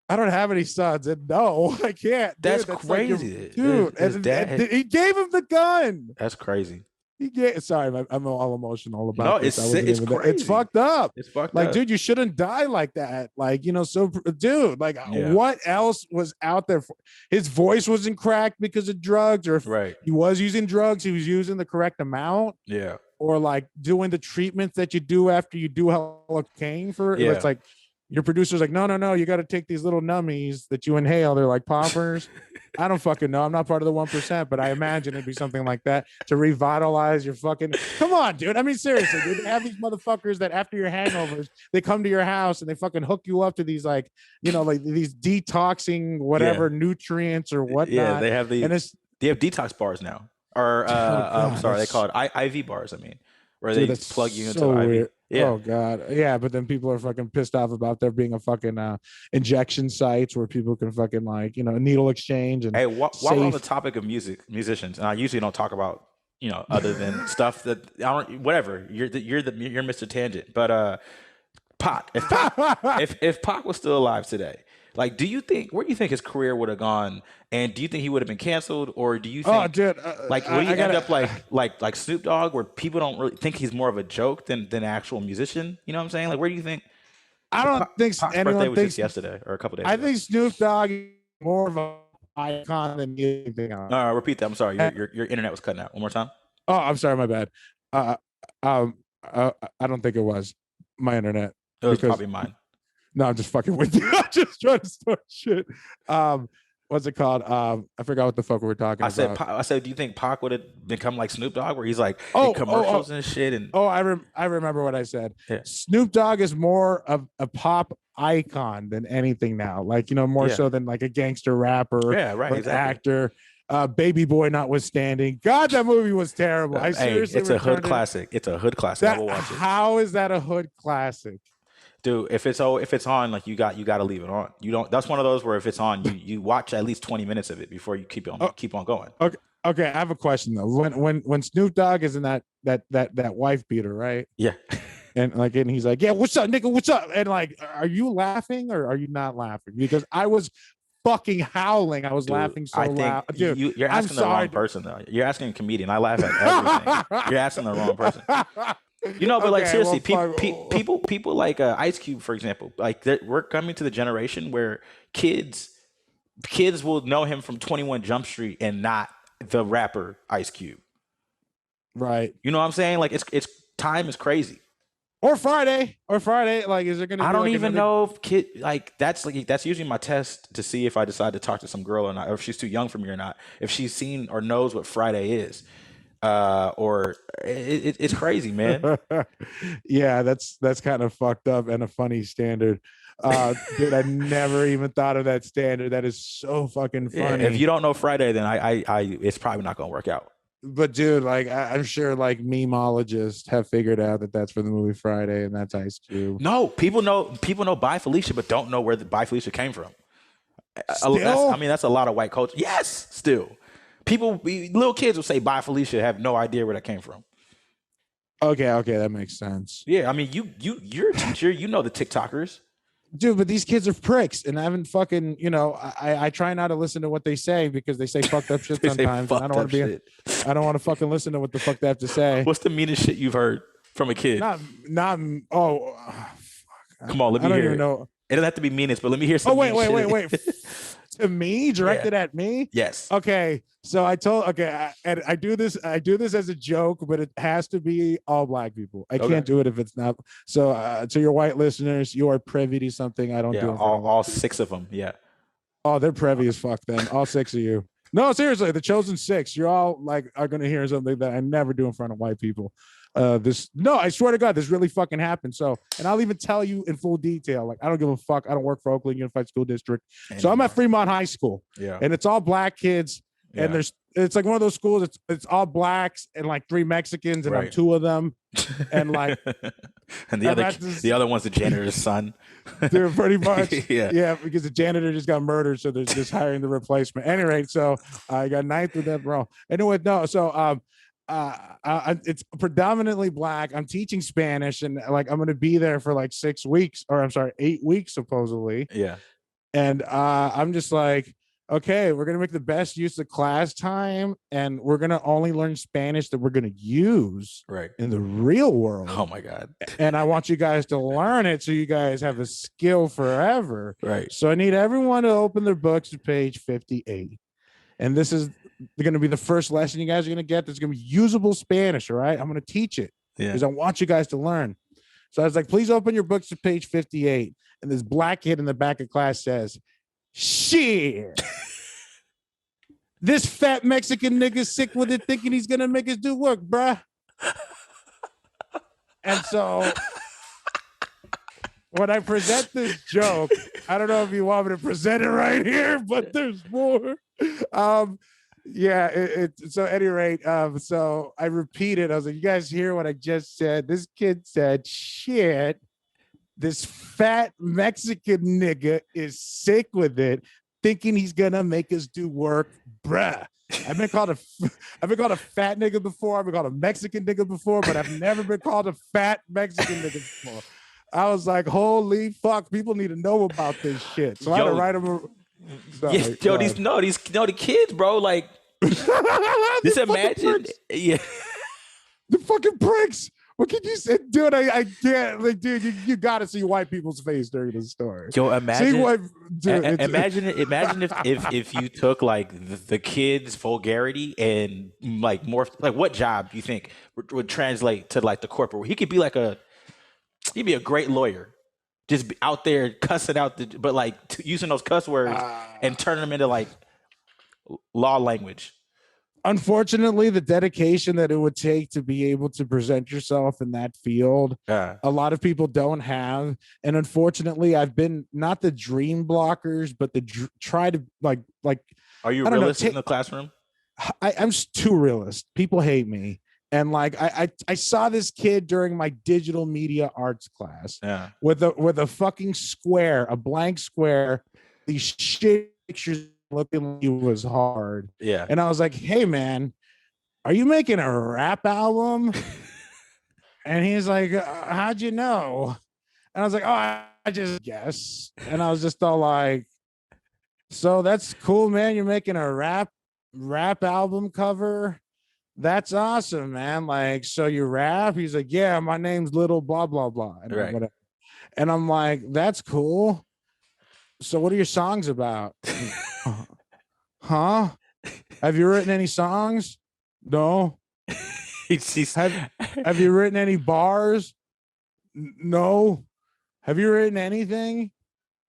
I don't have any sons, and no, I can't, That's dude. That's crazy. like, dude, His and dad. he gave him the gun. That's crazy. He gave. Sorry, I'm all emotional No, about this. I wasn't it's even. It's crazy. fucked up. It's fucked Like, up. dude, you shouldn't die like that. Like, so, dude, like, Yeah. what else was out there? His voice wasn't cracked because of drugs, or if Right. he was using drugs, he was using the correct amount, Yeah. or like doing the treatments that you do after you do cocaine for. Yeah. It's like your producer's like, no, you got to take these little nummies that you inhale. They're like poppers. I don't fucking know. I'm not part of the 1%, but I imagine it'd be something like that to revitalize your fucking. Come on, dude. I mean, seriously, dude. They have these motherfuckers that after your hangovers, they come to your house and they fucking hook you up to these like, like these detoxing whatever nutrients or whatnot. Yeah, they have they have detox bars now, or I'm sorry, they call it IV bars. I mean, where dude, they plug you into so IV. weird. Yeah. Oh god, yeah. But then people are fucking pissed off about there being a fucking injection sites where people can fucking like needle exchange and. Hey, while we're on the topic of musicians, and I usually don't talk about other than stuff that I don't. Whatever, you're Mr. Tangent, but Pac. If Pac was still alive today, like, where do you think his career would have gone? And do you think he would have been canceled, or do you think, would he end up like Snoop Dogg, where people don't really think he's more of a joke than an actual musician? You know what I'm saying? Like, where do you think? I don't think Pac's anyone birthday was thinks just yesterday or a couple days. I ago. think Snoop Dogg is more of an icon than anything else. Repeat that. I'm sorry. Your internet was cutting out. One more time. Oh, I'm sorry. My bad. I don't think it was my internet. It was probably mine. No, I'm just fucking with you. I'm just trying to start shit. What's it called? I forgot what the fuck we were talking about. I said, do you think Pac would have become like Snoop Dogg, where he's like in commercials and shit? And I remember what I said. Yeah. Snoop Dogg is more of a pop icon than anything now. Like more so than like a gangster rapper, exactly. actor. Baby Boy notwithstanding. God, that movie was terrible. I seriously. It's a hood classic. It's a hood classic. I will watch it. How is that a hood classic? Dude, if it's on, like you got to leave it on. You don't. That's one of those where if it's on, you watch at least 20 minutes of it before you keep on going. Okay. I have a question though. When Snoop Dogg is in that wife beater, right? Yeah. And he's like, yeah, what's up, nigga? What's up? And like, are you laughing or are you not laughing? Because I was fucking howling. I was laughing so loud. Dude, you're asking the wrong person though. You're asking a comedian. I laugh at everything. You're asking the wrong person. But like seriously, people like Ice Cube, for example, like we're coming to the generation where kids will know him from 21 Jump Street and not the rapper Ice Cube. Right. You know what I'm saying? Like it's time is crazy. Or Friday. Like, is there gonna? I don't even know if that's usually my test to see if I decide to talk to some girl or not, or if she's too young for me or not, if she's seen or knows what Friday is. Or it's crazy, man. Yeah, that's kind of fucked up and a funny standard. Dude, I never even thought of that standard. That is so fucking funny. Yeah, if you don't know Friday, then I it's probably not gonna work out. But dude, like I'm sure like memeologists have figured out that that's for the movie Friday and that's Ice Cube. No, people know Bye Felicia, but don't know where the Bye Felicia came from. Still? That's a lot of white culture. Yes, still. Little kids will say Bye Felicia, have no idea where that came from. Okay, that makes sense. Yeah, I mean, you're a teacher, you know the TikTokers. Dude, but these kids are pricks, and I haven't fucking, I try not to listen to what they say because they say fucked up shit sometimes. And I don't want to I don't want to fucking listen to what the fuck they have to say. What's the meanest shit you've heard from a kid? Fuck. Come on, let me hear it. I don't even know. It doesn't have to be meanest, but let me hear some. Oh, wait. To me, directed at me? Yes. Okay. So I do this as a joke, but it has to be all black people. I can't do it if it's not. So to your white listeners, you are privy to something I don't do. All 6 of them. Yeah. Oh, they're privy as fuck then. All 6 of you. No, seriously, the chosen 6. You're all like are gonna hear something that I never do in front of white people. I swear to God, this really fucking happened. So, and I'll even tell you in full detail. Like, I don't give a fuck. I don't work for Oakland Unified School District. So I'm at Fremont High School. Yeah. And it's all black kids. and it's like one of those schools. It's all blacks and like 3 Mexicans, and I'm 2 of them, and like, and the other one's the janitor's son. They're pretty much, yeah, because the janitor just got murdered, so they're just hiring the replacement. Anyway, so I got 9th with that, bro. Anyway, no, so it's predominantly black. I'm teaching Spanish, and like I'm gonna be there for like 6 weeks, or I'm sorry, 8 weeks supposedly. Yeah. And I'm just like, okay, we're gonna make the best use of class time, and we're gonna only learn Spanish that we're gonna use in the real world. Oh my God. And I want you guys to learn it so you guys have a skill forever. Right. So I need everyone to open their books to page 58. And this is going to be the first lesson you guys are going to get. That's going to be usable Spanish. All right. I'm going to teach it because I want you guys to learn. So I was like, please open your books to page 58. And this black kid in the back of class says, shit. This fat Mexican nigga's sick with it, thinking he's going to make us do work, bruh. And so when I present this joke, I don't know if you want me to present it right here, but there's more. So at any rate, so I repeated. I was like, you guys hear what I just said? This kid said, shit, this fat Mexican nigga is sick with it, thinking he's gonna make us do work, bruh. I've been called a fat nigga before. I've been called a Mexican nigga before, but I've never been called a fat Mexican nigga before. I was like, holy fuck, people need to know about this shit. So I had to write them. The kids, bro, like, just imagine, the fucking pricks. What can you say, dude? I can't. Like, dude, you got to see white people's face during the story. Yo, imagine. Imagine if you took like the kids' vulgarity and like more like what job do you think would translate to like the corporate? Where he could be like he'd be a great lawyer, just be out there cussing out but like using those cuss words and turning them into like law language. Unfortunately, the dedication that it would take to be able to present yourself in that field, a lot of people don't have. And unfortunately, I've been not the dream blockers, but try to like. Are you realistic in the classroom? I'm too realist. People hate me. And like I saw this kid during my digital media arts class with a fucking square, a blank square, these shit pictures looking like it was hard. Yeah. And I was like, hey man, are you making a rap album? And he's like, how'd you know? And I was like, oh, I just guess. And I was just all like, so that's cool, man. You're making a rap album cover. That's awesome, man. Like, so you rap? He's like, yeah, my name's Little blah, blah, blah. And, whatever. And I'm like, that's cool. So what are your songs about? Huh? Have you written any songs? No. Have you written any bars? No. Have you written anything?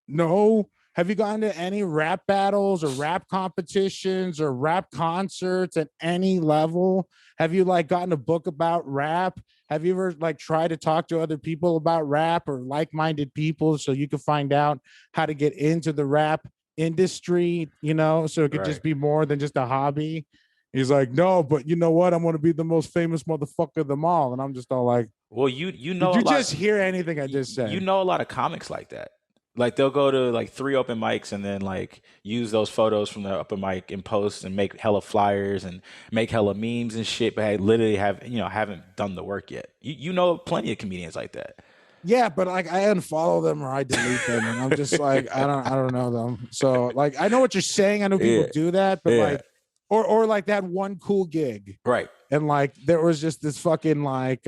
No. Have you gone to any rap battles or rap competitions or rap concerts at any level? Have you like gotten a book about rap? Have you ever like tried to talk to other people about rap or like-minded people so you can find out how to get into the rap industry, you know, so it could just be more than just a hobby? He's like, no, but you know what? I'm going to be the most famous motherfucker of them all. And I'm just all like, well, you know, did you just hear anything I just said? You know, a lot of comics like that. Like they'll go to like 3 open mics and then like use those photos from the open mic and post and make hella flyers and make hella memes and shit, but I literally haven't done the work yet. You know plenty of comedians like that. Yeah, but like I unfollow them or I delete them, and I'm just like I don't know them. So like I know what you're saying. I know people do that, but like or like that one cool gig, right? And like there was just this fucking like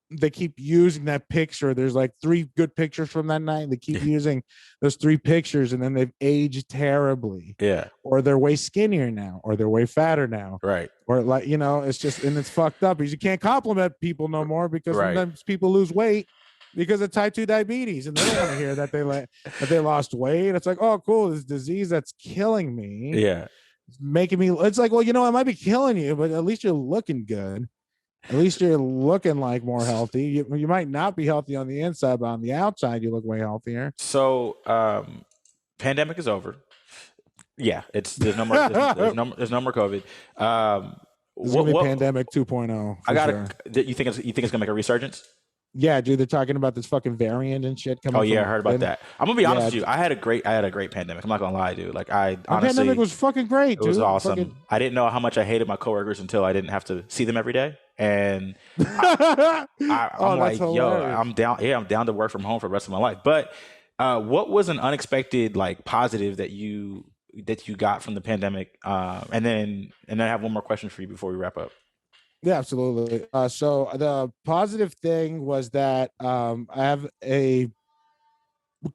they keep using that picture. There's like 3 good pictures from that night. They keep using those 3 pictures, and then they've aged terribly. Yeah, or they're way skinnier now, or they're way fatter now. Right. Or like it's just and it's fucked up because you can't compliment people no more because sometimes people lose weight because of type 2 diabetes, and they don't want to hear that they lost weight. It's like, oh, cool, this disease that's killing me. Yeah. It's making me. It's like, well, it might be killing you, but at least you're looking good. At least you're looking like more healthy. You might not be healthy on the inside, but on the outside, you look way healthier. So, pandemic is over. Yeah, there's no more there's no more COVID. This is gonna be What pandemic 2.0 I for gotta sure. you think it's gonna make a resurgence? Yeah, dude, they're talking about this fucking variant and shit Oh coming yeah, I from heard about London. that. I'm gonna be honest Yeah, with you. I had a great pandemic. I'm not gonna lie, dude. Like I my pandemic honestly, was fucking great, it was dude. awesome. Fucking I didn't know how much I hated my coworkers until I didn't have to see them every day. And I'm oh, that's like, yo, I'm hilarious. down. Yeah, I'm down to work from home for the rest of my life. But what was an unexpected like positive that you got from the pandemic? And then I have one more question for you before we wrap up. Yeah, absolutely. So the positive thing was that I have a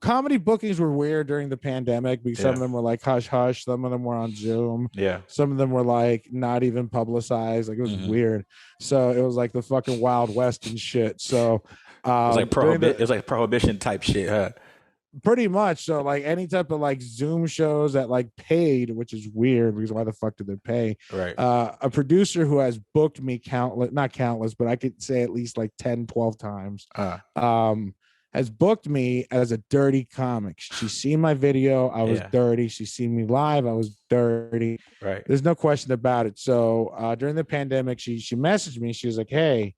comedy bookings were weird during the pandemic because some Yeah, of them were like hush hush, some of them were on Zoom, yeah. some of them were like not even publicized. Like it was Hmm. weird. So it was like the fucking Wild West and shit. So It was like during the it was like prohibition type shit, huh? pretty much so like any type of like Zoom shows that like paid, which is weird because why the fuck did they pay? Right. A producer who has booked me countless, not countless, but I could say at least like 10, 12 times, Uh, um, has booked me as a dirty comic. She's seen my video, I was yeah. dirty. She's seen me live, I was dirty. Right. There's no question about it. So during the pandemic, she messaged me. She was like, "Hey,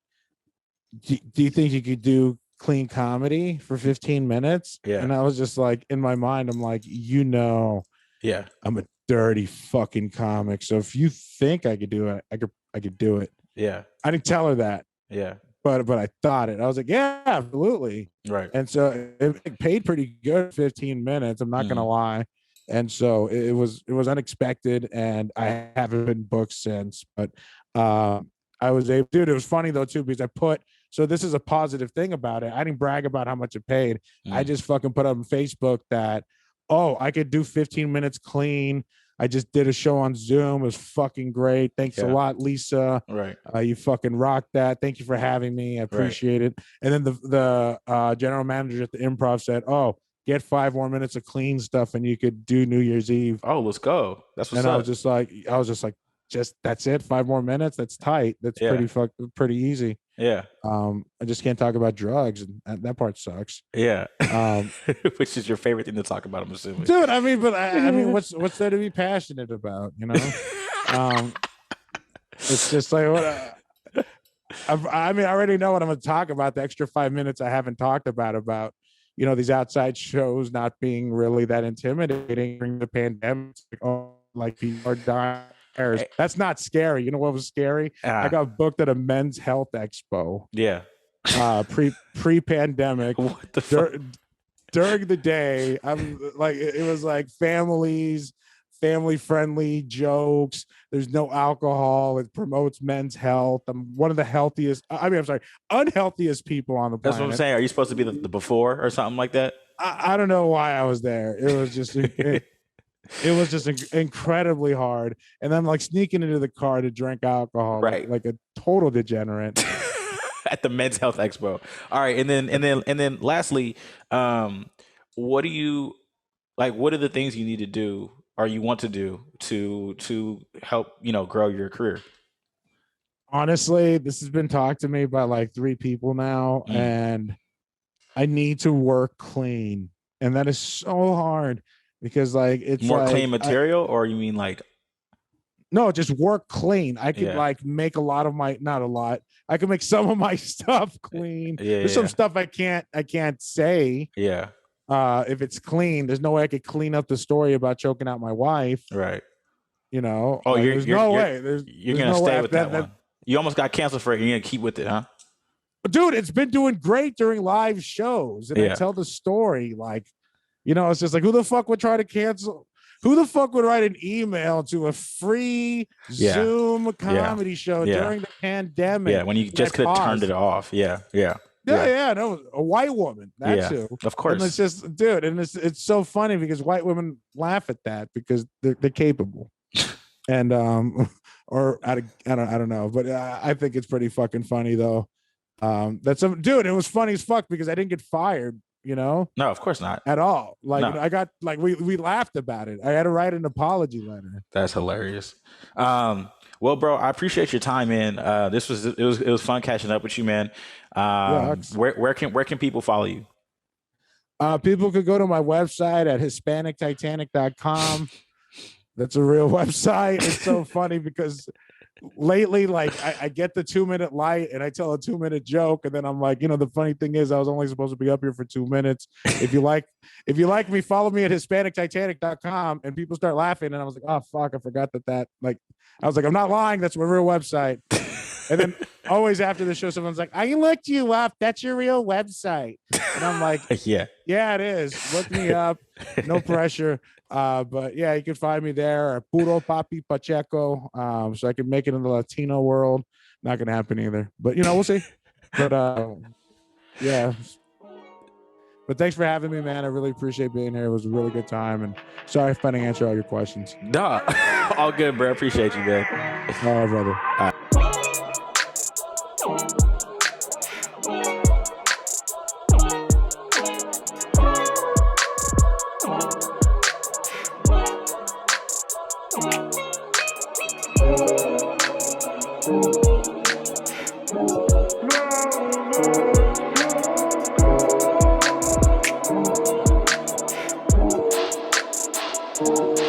do you think you could do clean comedy for 15 minutes?" Yeah. And I was just like, in my mind, I'm like, Yeah. I'm a dirty fucking comic. So if you think I could do it, I could do it. Yeah. I didn't tell her that, Yeah. but I thought it. I was like, yeah, absolutely. Right. And so it paid pretty good 15 minutes. I'm not gonna Hmm. lie. And so it was unexpected, and I haven't been booked since. But I was able, dude. It was funny though too because I put so this is a positive thing about it. I didn't brag about how much it paid. I Hmm. just fucking put up on Facebook that I could do 15 minutes clean. I just did a show on Zoom. It was fucking great. Thanks a Yeah. lot, Lisa. Right. You fucking rocked that. Thank you for having me. I Right. appreciate it. And then the general manager at the Improv said, "Oh, get 5 more minutes of clean stuff, and you could do New Year's Eve." Oh, let's go. That's what's And up. just that's it. 5 more minutes. That's tight. That's Yeah. pretty easy. Yeah. I just can't talk about drugs, and that part sucks. Yeah. Um, Which is your favorite thing to talk about, I'm assuming. dude, I mean, but I mean, what's there to be passionate about? You know, um, it's just like what. I mean, I already know what I'm going to talk about. The extra 5 minutes I haven't talked about, these outside shows not being really that intimidating during the pandemic. Like people are dying. That's not scary. You know what was scary? I got booked at a men's health expo. Yeah. Pre-pandemic. What the fuck? During the day, I'm like, it was like family friendly jokes. There's no alcohol. It promotes men's health. I'm one of the healthiest. I'm sorry, unhealthiest people on the planet. That's what I'm saying. Are you supposed to be the before or something like that? I don't know why I was there. It was just incredibly hard. And I'm like sneaking into the car to drink alcohol, Right. like a total degenerate. At the Men's Health Expo. All right, and then lastly, what do you like? What are the things you need to do or you want to do to help grow your career? Honestly, this has been talked to me by like 3 people now, Mm. and I need to work clean, and that is so hard because like it's More like clean material, or you mean like no, just work clean. I could Yeah. like make a lot of my not a lot. I can make some of my stuff clean. Yeah, There's some stuff I can't say yeah, if it's clean. There's no way I could clean up the story about choking out my wife. right. Oh, Oh, there's no way. There's gonna no stay way with that one. You almost got canceled for it. You're gonna keep with it, huh? Dude, it's been doing great during live shows, and I Yeah. tell the story like, it's just like who the fuck would try to cancel? Who the fuck would write an email to a free Yeah. Zoom comedy show Yeah. during the pandemic? Yeah, when you just could have turned it off. Yeah, yeah. Yeah, no, a white woman. That's Yeah, who. of course. And it's just, dude, and it's so funny because white women laugh at that because they're capable, and or I don't know, but I think it's pretty fucking funny though. Dude, it was funny as fuck because I didn't get fired. No, of course not. At all. Like No. I got like we laughed about it. I had to write an apology letter. That's hilarious. Well, bro, I appreciate your time, man. It was fun catching up with you, man. Where can people follow you? People could go to my website at HispanicTitanic.com. That's a real website. It's so funny because lately, like I get the 2-minute light and I tell a 2-minute joke, and then I'm like, the funny thing is I was only supposed to be up here for 2 minutes. If you like me, follow me at HispanicTitanic.com, and people start laughing, and I was like, oh fuck, I forgot that like I was like, I'm not lying, that's my real website. And then always after the show, someone's like, I looked you up. That's your real website. And I'm like, yeah, it is. Look me up. No pressure. But yeah, you can find me there. Puro Papi Pacheco. So I can make it in the Latino world. Not going to happen either. But, we'll see. But yeah. But thanks for having me, man. I really appreciate being here. It was a really good time. And sorry if I didn't answer all your questions. Duh. All good, bro. Appreciate you, man. All right, brother. All right. No.